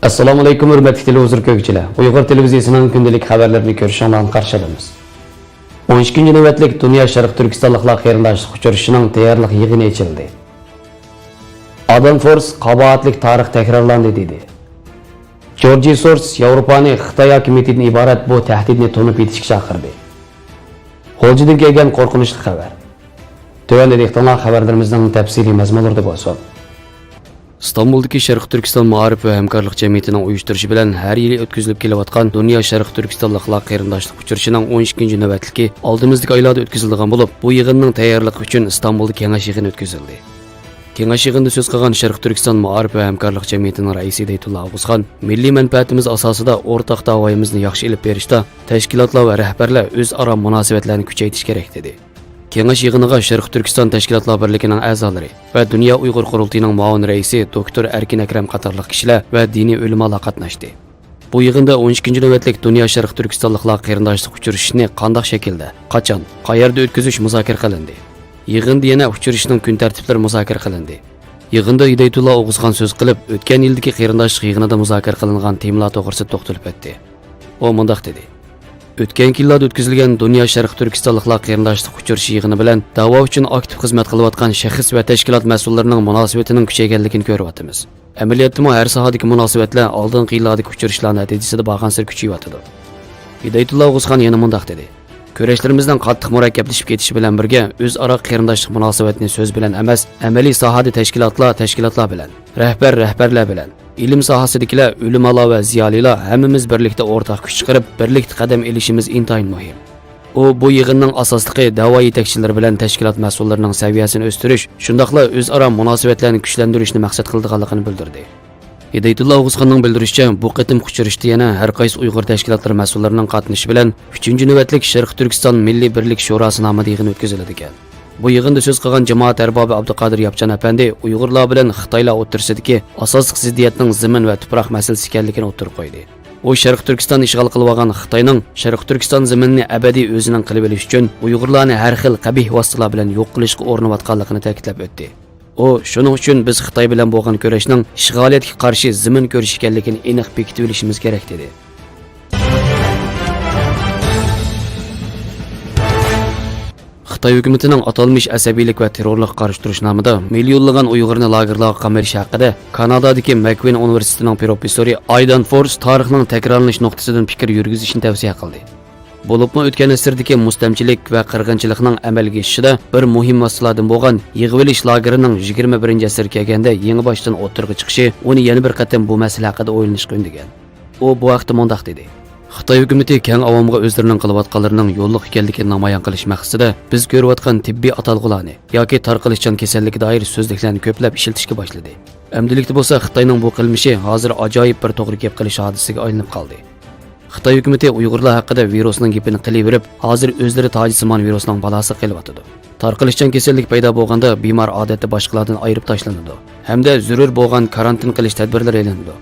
Assalomu alaykum hurmatli televizor ko'ruvchilar. Uyg'ur televiziyasining kundalik xabarlarini ko'rishingizdan qarshi olamiz. 12-chi navbatlik Dunyo Sharq Turkistonliklar qarindoshlik uchrashuvining tayyorlik yig'ini ochildi. Adam Force qabohatlik tarix takrorlandi dedi. George Soros Yevropani Xitoy hukumatidan iborat bu tahdidni to'nib yetishga chaqirdi. Xo'jadan kelgan qo'rqinchli xabar. Tövəndəki xabarlarimizning tafsiliy mazmunlarida bo'lsin. İstanbul'daki Şərq Türkistan Maarif və Həmkarlıq Cəmiyyətinin uyuşturucu bilan hər yili ötküzülüb kelayotgan Dünya Şərq Türkistanlıqlar qarindoshlik uchrashuvining 12-ci növbətligi aldığımızdaki aylarda ötküzüldigan bo'lib, bu yığınның tayyorligi uchun İstanbulda kengash yig'ini ötküzildi. Kengash yig'inida so'z qilgan Şərq Türkistan Maarif və Həmkarlıq Cəmiyyətinin raisi Deytullah Oğuzxan, milliy manfaatimiz asosida o'rtaq da'voyimizni yaxshi ilib berishda tashkilotlar va rahbarlar o'zaro munosabatlarni kuchaytirish kerak dedi. Kengash yig'iniga Sharq Turkiston tashkilotlar birligining a'zolari va Dunyo Uyg'ur qurultiyining muavin raisi doktor Erkin Akram qatorliq kishilar va diniy ulamolar qatnashdi. Bu yig'inda 12-ci navbatlik Dunyo Sharq Turkistonliklar qarindoshlik uchrashuvini qanday shaklda, qachon, qayerda o'tkazish muzokara qilindi. Yig'inda yana uchrashuvning kun tartiblari muzokara qilindi. Yig'inda Deytullah Oğuzxan so'z qilib, o'tgan yildagi qarindoshlik yig'inida muzokara qilingan temalar to'g'risida to'xtalib o'tdi. U mundaq dedi: O'tgan yillarda o'tkazilgan Dunyo Sharq Turkistonliklar qarindoshlik uchrashuvi yig'ini bilan da'vo uchun aktiv xizmat qilayotgan shaxs va tashkilot mas'ullarining munosabatining kuchayganligini ko'ryapmiz. Amaliyotda har sohadagi munosabatlar oldingi yillardagi uchrashuvlar natijasida borgan sir kuchayyapti. Deytullah Oğuzxan yana mundaq dedi: Kurashlarimizdan qattiq murakkablashib ketishi bilan birga o'zaro qarindoshlik munosabatini so'z bilan emas, amaliy sohada tashkilotlar bilan, rahbarlar bilan, ilm sohasidagilar, ulamolar va ziyolilar hammamiz birlikda o'rtaq kuch chiqarib, birlikda qadam ilishimiz intayin muhim. U bu yig'inning asosligi da'vo yetakchilari bilan tashkilot mas'ullarining saviyasini o'stirish, shundaqla o'zaro munosabatlarni kuchlantirishni maqsad qilganligini bildirdi. Deytullah Oğuzxanning bildirishicha, bu qatim uchrashuvda yana har qaysi Uyg'ur tashkilotlari mas'ullarining qatnashishi bilan 3-ci navbatlik Sharq Turkiston Milliy Birlik Shurosi nomida yig'in o'tkaziladi ekan. Bu yig'inda so'z qilgan jamoat arbobi Abduqodir Yapchan apandi Uyg'urlar bilan Xitoylar o'rtasidagi asosiy ziddiyatning zamin va tuproq masalasi ekanligini o'tirib qo'ydi. U Sharq Turkiston ishg'ol qilib olgan Xitoyning Sharq Turkiston zaminini abadiy o'zining qilib olish uchun Uyg'urlarni har xil qabih vositalar bilan yo'q qilishga urinayotganligini ta'kidlab o'tdi. O, shuning uchun biz Xitoy bilan bo'lgan kurashning ishg'oliyatga qarshi zamin ko'rish ekanligini aniq bekitib olishimiz kerak dedi. Xitoy hukumatining atalmış asabiylik va terrorlik qarshi turish nomida millionlagan Uyg'urni lagerlarga qamalish haqida Kanadadagi McQueen universitetining professori Adam Force tarixning takrorlanish nuqtasidan fikr yurgizishni tavsiya qildi. Bo'libmi o'tgan asrdagi mustamchilik va qirg'inchilikning amalga oshishida bir muhim masaladan bo'lgan yig'ilish lagerining 21-asr kelganda yangi boshdan o'tirg'i chiqishi uni yana bir qatam bu masala haqida o'ylanishga undagan. U bu vaqtda mundaq dedi: Xitoy hukumati keng avomga o'zlarining qilayotganlarining yo'lliq ekanligini namoyon qilish maqsadida biz ko'rayotgan tibbiy atalg'ularni yoki tarqalishchan kasallikka doir so'zliklarni ko'plab ishlatishga boshladi. Amdilikda bo'lsa Xitoyning bu qilmishi hozir ajoyib bir to'g'ri gap qilish hodisiga aylanib qoldi. Xitoy hukumati Uyg'urlar haqida virusning gapini qilaverib, hozir o'zlari tojsimon virusning balasi qilyapti. Tarqalishchan kasallik paydo bo'lganda bemor odatda boshqalardan ayirib tashlanadi hamda zarur bo'lgan karantin qilish tadbirlari e'lonlandi.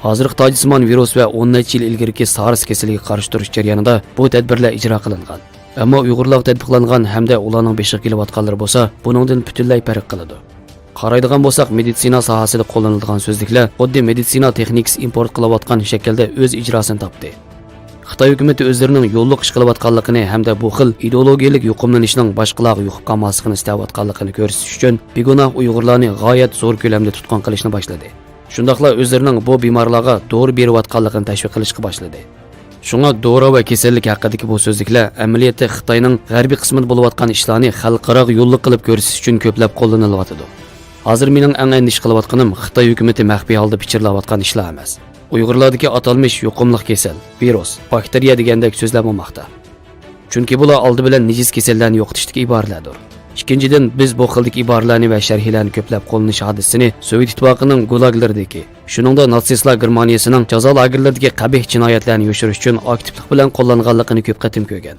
Hozir tojsimon virus va 10 necha yil ilgariki SARS kasalligiga qarshi turish jarayonida bu tadbirlar ijro qilingan. Ammo Uyg'urlar tatbiqlangan hamda ularning beshiga kelayotganlari bo'lsa, buningdan butunlay farq qiladi. Qaraydigan bo'lsak, meditsina sohasida qo'llaniladigan so'zliklar xuddi meditsina texnikasi import qilayotgan shaklda o'z ijrosini topdi. Xitoy hukumati o'zlarining yo'lliq ish qilayotganligini hamda bu xil ideologiyalik yuqumlanishning boshqalarga yuqib qolmasligini istayotganligini ko'rsatish uchun begunoh Uyg'urlarni g'oyat zo'r ko'lamda tutqun qilishni boshladi. Shundaqla o'zlarining bu bemorlarga dori berayotganligini tashviq qilishga boshladi. Shunga dori va kasallik haqidagi bu so'zliklar amaliyotda Xitoyning g'arbiy qismida bo'layotgan ishlarni xalqaro yo'lliq qilib ko'rsatish uchun ko'plab qo'llanilyapti. Hozir mening eng andish qilayotganim Xitoy hukumati maxfiy holda pichirlayotgan ishlar emas. Uyg'urlardagi atalmış yuqumli kasal, virus, bakteriya degandek so'zlar bo'lmoqda. Chunki bular oldi bilan nejis kasallarni yo'qotishdagi iboralardir. Ikkinchidan, biz bu xildagi iboralarni va sharhlarni ko'plab qo'llanish hodisasini Sovet ittifoqining gulaglaridagi, shuningdek natsistlar Germaniyasining jazo lagerlaridagi qabih jinoyatlarni yoshirish uchun aktivlik bilan qo'llanganligini ko'p qatim ko'rgan.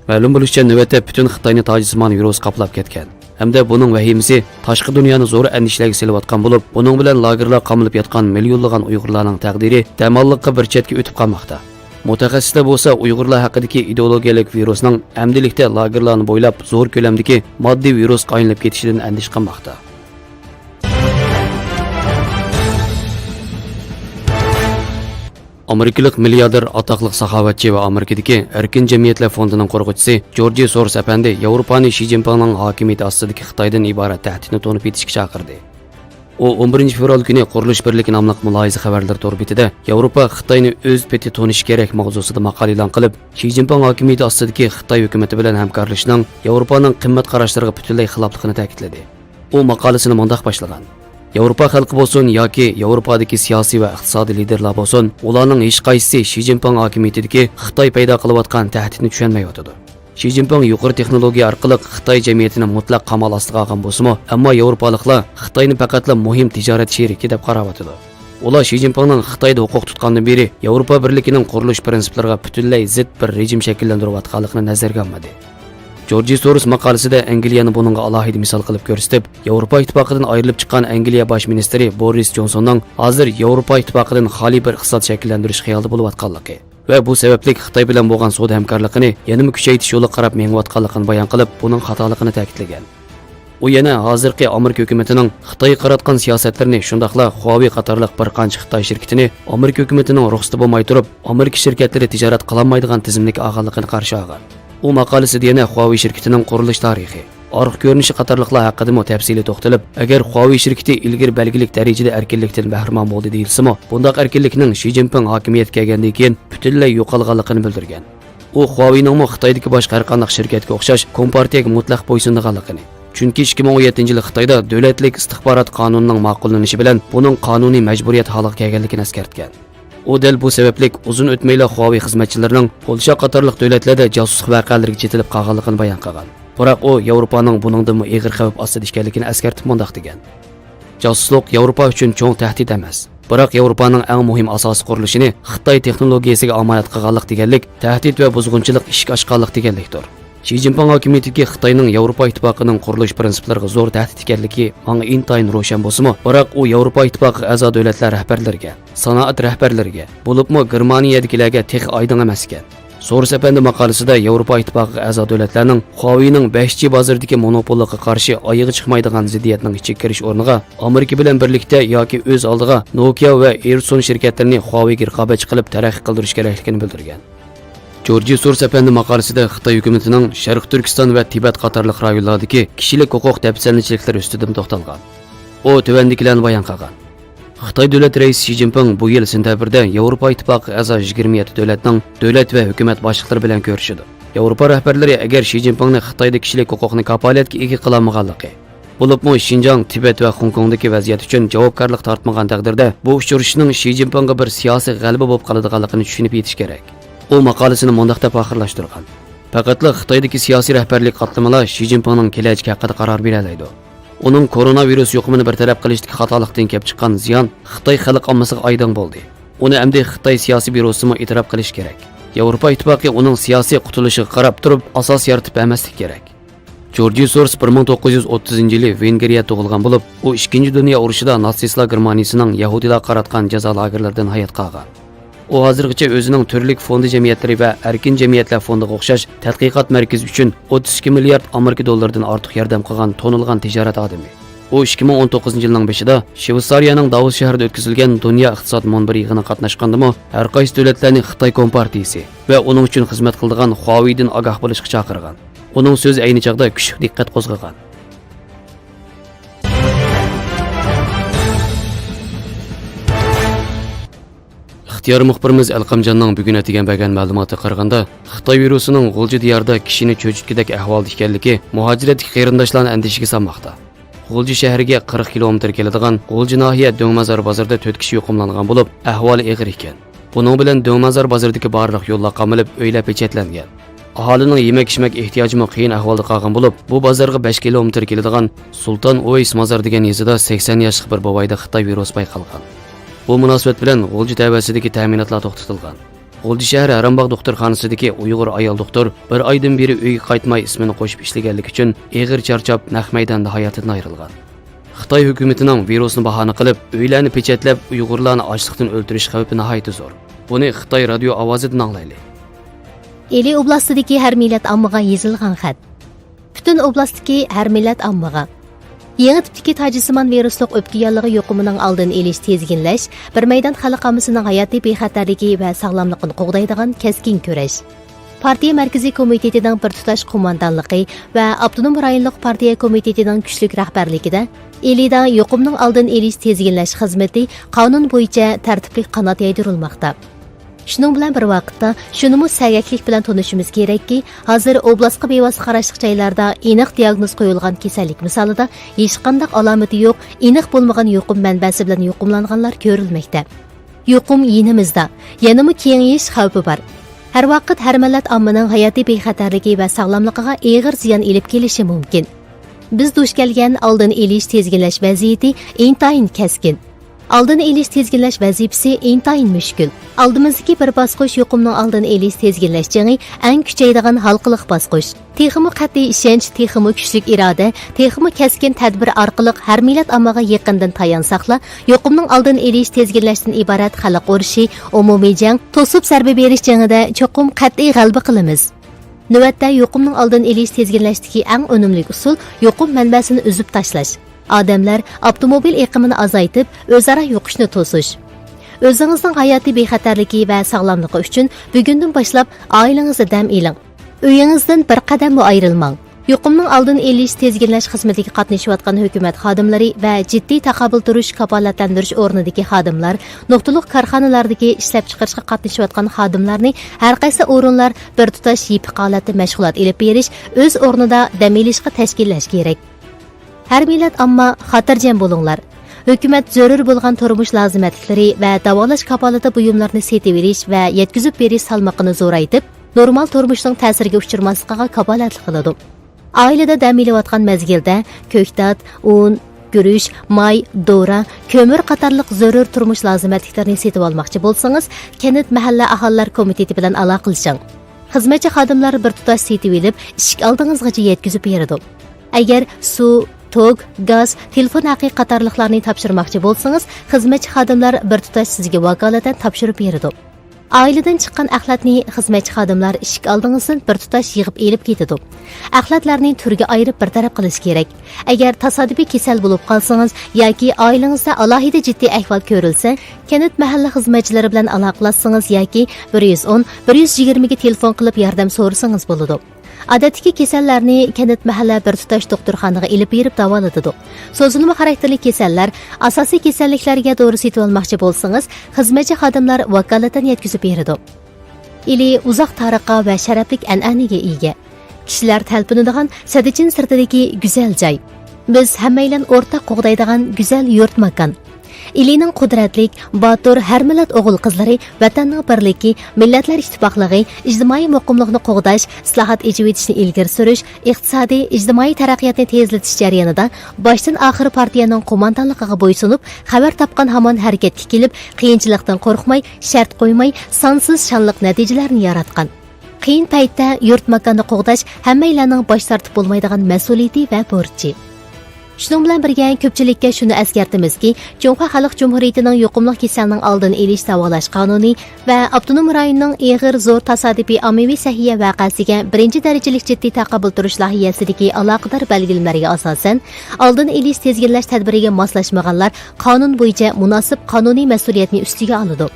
Ma'lum bo'lishicha, navbatda butun Xitoyni tojsimon virus qoplab ketgan. Hamda buning vahimasi tashqi dunyoni zo'r andishlarga selayotgan bo'lib, buning bilan lagerlar qamilib yotgan millionlagan Uyg'urlarning taqdiri damalliqqa bir chetga o'tib qolmoqda. Mutaxassislar bo'lsa Uyg'urlar haqidagi ideologiyalik virusning amdilikda lagerlarni bo'ylab zo'r ko'lamdagi moddiy virus qaynab ketishidan andish qilmoqda. Amerikalik milliarder, ataqlıq saxavatçı və Amerikadakı Erkin Cəmiyyətlər Fondining qurğuchisi Jorji Soros əpəndi Yevropani Xi Jinpingning hakimiyyəti ostidagi Xitoydan iborat təhdidni to'nib yetishga chaqirdi. O 11 fevral kuni Qurilish birligi nomli muloyiza xabarlar to'rbitida Yevropa Xitoyni o'z peti to'nish kerak mavzusida maqola e'lon qilib, Xi Jinping hakimiyyəti ostidagi Xitoy hukumati bilan hamkorlashishning Yevropaning qimmat qarashlariga butunlay xilofligini ta'kidladi. U maqolasini mundaq boshlagan: Yevropa xalqi bo'lsin yoki Yevropadagi siyosiy va iqtisodiy liderlar bo'lsin, ularning hech qaysisi Xi Jinping hokimiyatidagi Xitoy paydo qilayotgan tahdidni tushunmayotdi. Xi Jinping yuqori texnologiya orqali Xitoy jamiyatini mutlaq qamal ostiga olgan bo'lsa-mu, ammo Yevropaliklar Xitoyni faqatla muhim tijorat sheriki deb qarayotdi. Ular Xi Jinpingning Xitoyda huquq tutgandan beri Yevropa birligining qurilish prinsiplariga butunlay zid bir rejim shakllantirayotganligini nazarga olmadi. Jorji Soros maqolasida Angliyani buningga alohida misol qilib ko'rsatib, Yevropa ittifoqidan ayrilib chiqqan Angliya bosh ministri Boris Johnsonning hozir Yevropa ittifoqidan xoli bir iqtisod shakllantirish xayolida bo'layotganligi va bu sababli Xitoy bilan bo'lgan savdo hamkorligini yanada kuchaytirish yo'li qarab mengayotganligini bayon qilib, buning xatoligini ta'kidlagan. U yana hozirgi Amerika hukumatining Xitoy qaratgan siyosatlarini, shundaqla Huawei qatorliq bir qancha Xitoy shirkatini Amerika hukumatining ruxsati bo'lmay turib, Amerika shirkatlari tijorat qilolmaydigan tizimlik olganligini qarshi olgan. U maqolasida yana Huawei shirkatining qurilish tarixi, orqa ko'rinishi qatorliqlar haqida tafsiliy to'xtalib, agar Huawei shirkati ilgari belgilik darajada erkinlikdan bahramon bo'ldi deyilsa-mu, bundaq erkinlikning Xi Jinping hokimiyatga kelgandan keyin butunlay yo'qolganligini bildirgan. U Huaweining Xitoydagi boshqa har qanday shirkatga o'xshash kompartiyaga mutlaq bo'ysunganligini, chunki 2017 yil Xitoyda davlatlik istixborot qonunining ma'qullanishi bilan buning qonuniy majburiyat holiga kelganligini eskartgan. O del bu sababli uzun o'tmayla Huawei xizmatchilarining Polsha qatorliq davlatlarda josuslik voqealariga chetilib qolganligini bayon qilgan. Biroq u Yevropaning buningdan ig'ir xavf ostida ekanligini eskartib mundaq degan: Josuslik Yevropa uchun cho'ng tahdid emas, biroq Yevropaning eng muhim asosiy qurilishini Xitoy texnologiyasiga omonat qilganlik deganlik tahdid va buzg'unchilik ishga oshganlik deganlikdir. Xi Jinping hokimiyatiga Xitoyning Yevropa ittifoqining qurilish prinsiplariga zo'r tahdid ekanligi menga intayin ro'shan bo'lsa-mu, biroq u Yevropa ittifoqi a'zo davlatlar rahbarlariga, sanoat rahbarlariga, bo'libmi Germaniyadagilarga tex oydin emas ekan. Soros apandi maqolasida Yevropa ittifoqi a'zo davlatlarning Huawei'ning 5G bozoridagi monopoliga qarshi oyig'i chiqmaydigan ziddiyatning ichiga kirish o'rniga Amerika bilan birlikda yoki o'z oldiga Nokia va Ericsson shirkatlarini Huawei'ga raqobatchi qilib taraqqiy qildirish kerakligini bildirgan. Jorji Soros apandi maqolasida Xitoy hukumatining Sharq Turkiston va Tibet qatorliq rayonlardagi kishilik huquq tafsilotchiliklari ustidan to'xtalgan. U tuvandikilarni bayon qilgan. Xitoy davlat raisi Xi Jinping bu yil sentabrda Yevropa ittifoqi a'zo 27 davlatning davlat va hukumat boshliqlari bilan ko'rishdi. Yevropa rahbarlari agar Xi Jinpingni Xitoyda kishilik huquqni kafolatga ega qilolmaganligi, bo'libmi Xinjiang, Tibet va Hong Kongdagi vaziyat uchun javobgarlik tortmagan taqdirda bu uchrashishning Xi Jinpingga bir siyosiy g'alaba bo'lib qoladiganligini tushunib yetish kerak. U maqolasini mundaq deb oxirlashtirgan: Faqatla Xitoydagi siyosiy rahbarlik qatlamalar Xi Jinpingning kelajagi haqida qaror beralaydi. Uning koronavirus yuqumini bartaraf qilishdagi xatolikdan kelib chiqqan ziyon Xitoy xalq ommasiga oydin bo'ldi. Uni endi Xitoy siyosiy byurosimi e'tirof qilish kerak. Yevropa ittifoqi uning siyosiy qutulishiga qarab turib asos yaratib emaslik kerak. Jorji Soros 1930-yili Vengriyada tug'ilgan bo'lib, u 2-dunyo urushida natsistlar Germaniyasining Yahudilar qaratgan jazo lagerlaridan hayot qolgan. U hozirgacha o'zining turli fondi jamiyatlari va erkin jamiyatlar fondiga o'xshash tadqiqot markazi uchun 32 milliard Amerika dollaridan ortiq yordam qilgan tonilgan tijorat odami. U 2019-yilning beshida Shveysariyaning Davos shahrida o'tkazilgan dunyo iqtisod munbiri yig'inida qatnashgandimi, har qaysi davlatlarning Xitoy kompartiyasi va uning uchun xizmat qiladigan Huawei'dan ogoh bo'lishga chaqirgan. Uning so'zi ayni chaqda kuchli diqqat qo'zg'agan. İxtiyar muxbirimiz Alqamjonning bugun atigan bergan ma'lumotga qaraganda, Xitoy virusining G'ulji diyorida kishini cho'chitgidek ahvolda ekanligi muhojiratlik qarindoshlarni andishiga solmoqda. G'ulji shahriga 40 kilometr keladigan G'ulji nohiya Do'ngmazor bozorida 4 kishi yo'qomlangan bo'lib, ahvoli og'ir ekan. Buning bilan Do'ngmazor bozoridagi barliq yo'llar qamilib, uylar pechatlangan. Aholining yemak-ichmak ehtiyojimi qiyin ahvolda qolgan bo'lib, bu bozorga 5 kilometr keladigan Sulton Oveys mozor degan yezida 80 yoshli bir boboyda Xitoy virusi payqalgan. Bu munosabat bilan G'ulji tavasidagi ta'minotlar to'xtatilgan. G'ulji shahri Arambog' doktorxonasidagi Uyg'ur ayol doktor bir oydan beri uyga qaytmay ismini qo'shib ishlaganligi uchun og'ir charchob naq maydonda hayotidan ayrilgan. Xitoy hukumatining virusni bahona qilib, uylarni pechatlab, Uyg'urlarni ochlikdan o'ldirish xavfi nihoyat zo'r. Buni Xitoy radio ovozidan anglaylik. Eli oblastidagi har millat ommaga yozilgan xat. Butun oblastdagi har millat ommaga Yangi tipdagi tajisimon viruslik o'pka yallig'i yuqumining oldini olish tezginlash, bir maydon xalq omasining hayotiy bexatarligi va sog'lomligini qo'g'daydigan keskin kurash. Partiya Markaziy komitetining bir tutash qo'mondonligi va Avtonom rayonlik partiya komitetining kuchli rahbarligida elida yuqumning oldini olish tezginlash xizmati qonun bo'yicha tartibli qanot yaydirilmoqda. Shuning bilan bir vaqtda shunimi sagaklik bilan tunishimiz kerakki, hozir oblastga bevosita qarashliq joylarda aniq diagnoz qo'yilgan kasallik misolida hech qanday alomati yo'q, aniq bo'lmagan yuqum manbasi bilan yuqumlanganlar ko'rilmoqda. Yuqum yinimizda, yanami kengayish xavfi bor. Har vaqt har millat ommaning hayotiy bexatarligi va sog'lomligiga og'ir ziyon elib kelishi mumkin. Biz duch kelgan oldini olish tezginlash vaziyati intayin keskin. Oldini olish tezginlash vazifasi intayin mushkul. Oldimizdagi bir bosqich yuqumning oldini olish tezginlash jangi eng kuchaydigan halqiliq bosqich. Texmi qat'iy ishonch, texmi kuchli iroda, texmi keskin tadbir orqali har millat ommaga yaqindan tayansaqla, yuqumning oldini olish tezginlashdan iborat xalq urushi, umumiy jang, to'sib zarba berish jangida cho'qim qat'iy g'alaba qilamiz. Navbatda yuqumning oldini olish tezginlashdagi eng unumli usul yuqum manbasini uzib tashlash. Odamlar avtomobil eqimini azaytib, o'zaro yuqishni to'sish. O'zingizning hayotiy bexatarligi va sog'lomligi uchun bugundan boshlab oilangizga dam eling. Uyingizdan bir qadam ayrilmang. Yuqumning oldini olish tezginlash xizmatiga qatnashayotgan hukumat xodimlari va jiddiy taqobil turish kafolatlantirish o'rnidagi xodimlar, nuqtaliq korxonalardagi ishlab chiqarishga qatnashayotgan xodimlarni har qaysi o'rinlar bir tutash yipiq holatda mashg'ulot olib berish, o'z o'rnida dam olishga tashkillash kerak. Har millat ammo xotirjam bo'linglar. Hukumat zarur bo'lgan turmush lozimatliklari va davolash kafolati buyumlarini setib berish va yetkazib berish salmoqini zo'raytib, normal turmushning ta'siriga uchirmasligiga kafolatlik qiladi. Oilada dam olayotgan mezgilda ko'ktat, un, guruch, may, dora, ko'mir qatorliq zarur turmush lozimatliklarini setib olmoqchi bo'lsangiz, Kenit mahalla aholilar komiteti bilan aloqa qilishing. Xizmatchi xodimlar bir tutash setib olib, ishik oldingizgacha yetkazib beradi. Agar suv, tok, gaz, telefon haqi qatorliqlarni topshirmoqchi bo'lsangiz, xizmatchi xodimlar bir tutash sizga vakolatan topshirib beradi. Ailedan chiqqan axlatni xizmatchi xodimlar ishik oldingizdan bir tutash yig'ib elib ketadi. Axlatlarni turga ayirib bir taraf qilish kerak. Agar tasodifiy kasal bo'lib qolsangiz yoki oilangizda alohida jiddiy ahvol ko'rilsa, Kenit mahalla xizmatchilari bilan aloqalashsangiz yoki 110 120 ga telefon qilib yordam so'rasangiz bo'ladi. Odatdagi kasallarni Kenit mahalla bir tutash doktorxonaga ilib berib davolatadi. So'zilma xarakterli kasallar, asosiy kasalliklarga to'g'ri setib olmoqchi bo'lsangiz, xizmatchi xodimlar vakolatan yetkazib beradi. Ili uzoq tariqa va sharaflik an'anaga ega. Kishilar talpinadigan sadichin sirtidagi go'zal joy. Biz hammaylar o'rtaq qo'g'daydigan go'zal yurt makon. Ilining qudratlik, botur har millat o'g'il qizlari vatanning birligi, millatlar ittifoqligi, ijtimoiy muqimlikni qo'g'dash, islohot ijib etishni ilgari surish, iqtisodiy, ijtimoiy taraqqiyotni tezlatish jarayonida boshdan oxir partiyaning qo'mondonligiga bo'ysunib, xabar topgan hamon harakatga kelib, qiyinchilikdan qo'rqmay, shart qo'ymay, sonsiz shonliq natijalarni yaratgan. Qiyin paytda yurt makonni qo'g'dash hammalarning bosh tortib bo'lmaydigan mas'uliyati va burchi. Shuning bilan birga ko'pchilikka shuni eskartamizki, Jumhur Xalq Jumhuriyatining yuqumli kasalning oldini olish davolash qonuni va Avtonom rayonning ig'ir zo'r tasodifiy ommaviy sahiya vaqasiga birinchi darajalik jiddiy taqobil turish loyihasidagi aloqador belgilamalariga asosan oldini olish tezginlash tadbiriga moslashmaganlar qonun bo'yicha munosib qonuniy mas'uliyatni ustiga oladi.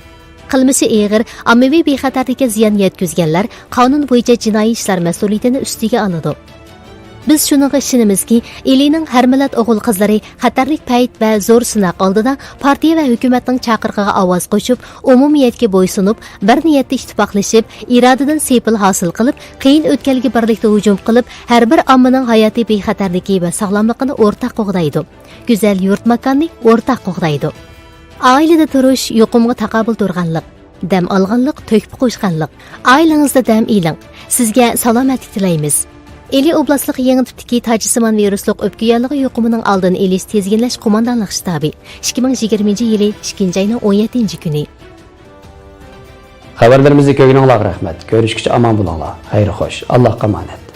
Qilmishi ig'ir, ommaviy bexatarlikka ziyon yetkazganlar qonun bo'yicha jinoiy ishlar mas'uliyatini ustiga oladi. Biz shunga ishonamizki, elining har millat o'g'il qizlari xatarlik payt va zo'r sinoq oldida partiya va hukumatning chaqirig'iga ovoz qo'shib, umumiyatga bo'ysunib, bir niyatda ittifoqlashib, irodadan sepil hosil qilib, qiyin o'tkalga birlikda hujum qilib, har bir ommaning hayotiy bexatarligi va sog'lomligini o'rtaq qo'g'daydi. Go'zal yurt makonni o'rtaq qo'g'daydi. Oilada turish yuqumga taqobil turganlik, dam olganlik, to'kib qo'shganlik. Oilangizda dam eling. Sizga salomatlik tilaymiz. Eli oblastlik yangi tipdagi tajisimon viruslik o'pka yallig'i yuqumining oldini olish tezginlash qo'mondonlik shtabi 2020-yili 2-oyning 17-kuni. Xabarlarimizni ko'rganingizga rahmat. Ko'rishguncha omon bo'linglar. Xayr xo'sh. Allohga omonat.